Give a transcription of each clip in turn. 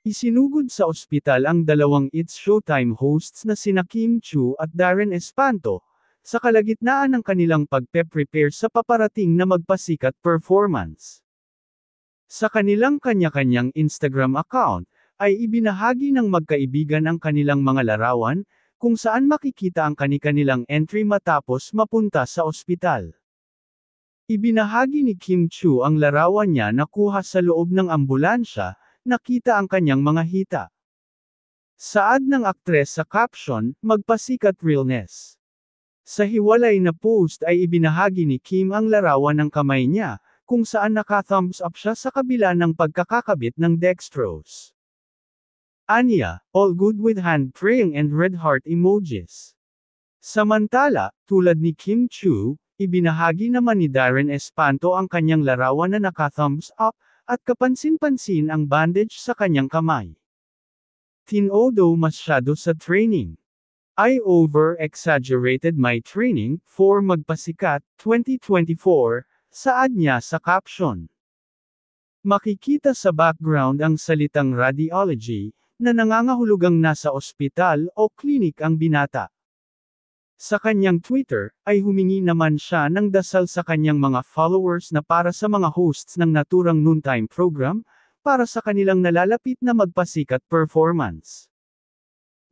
Isinugod sa ospital ang dalawang It's Showtime hosts na sina Kim Chiu at Darren Espanto, sa kalagitnaan ng kanilang pagpe-prepare sa paparating na magpasikat performance. Sa kanilang kanya-kanyang Instagram account, ay ibinahagi ng magkaibigan ang kanilang mga larawan, kung saan makikita ang kani-kanilang entry matapos mapunta sa ospital. Ibinahagi ni Kim Chiu ang larawan niya na kuha sa loob ng ambulansya, nakita ang kanyang mga hita. Saad ng aktres sa caption, magpasikat realness. Sa hiwalay na post ay ibinahagi ni Kim ang larawan ng kamay niya, kung saan naka-thumbs up siya sa kabila ng pagkakakabit ng dextrose. Anya, all good with hand praying and red heart emojis. Samantala, tulad ni Kim Chiu, ibinahagi naman ni Darren Espanto ang kanyang larawan na naka-thumbs up, at kapansin-pansin ang bandage sa kanyang kamay. Tinodo masyado sa training. I over-exaggerated my training for magpasikat 2024, saad niya sa caption. Makikita sa background ang salitang radiology, na nangangahulugang nasa ospital o klinik ang binata. Sa kanyang Twitter, ay humingi naman siya ng dasal sa kanyang mga followers na para sa mga hosts ng naturang noontime program, para sa kanilang nalalapit na magpasikat performance.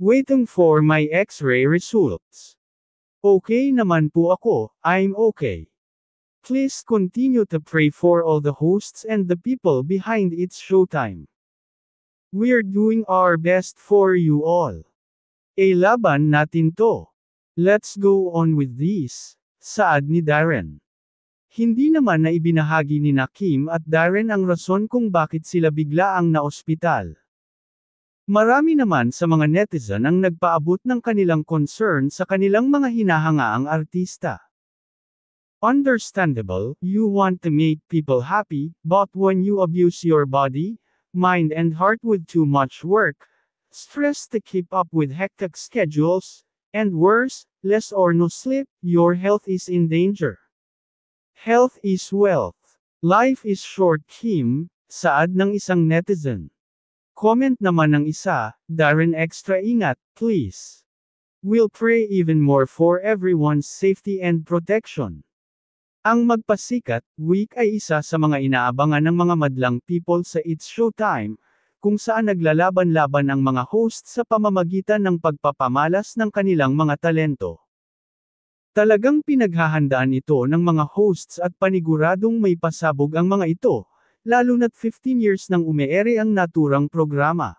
Waiting for my X-ray results. Okay naman po ako, I'm okay. Please continue to pray for all the hosts and the people behind It's Showtime. We're doing our best for you all. Laban natin to. Let's go on with this, saad ni Darren. Hindi naman na ibinahagi ni Kim at Darren ang rason kung bakit sila bigla ang naospital. Marami naman sa mga netizen ang nagpaabot ng kanilang concern sa kanilang mga hinahangaang artista. Understandable, you want to make people happy, but when you abuse your body, mind and heart with too much work, stress to keep up with hectic schedules, and worse, less or no sleep, your health is in danger. Health is wealth. Life is short, Kim, saad ng isang netizen. Comment naman ng isa, Darren, extra ingat, please. We'll pray even more for everyone's safety and protection. Ang Magpasikat Week ay isa sa mga inaabangan ng mga madlang people sa It's Showtime, kung saan naglalaban-laban ang mga host sa pamamagitan ng pagpapamalas ng kanilang mga talento. Talagang pinaghahandaan ito ng mga hosts at paniguradong may pasabog ang mga ito, lalo na't 15 years nang umeere ang naturang programa.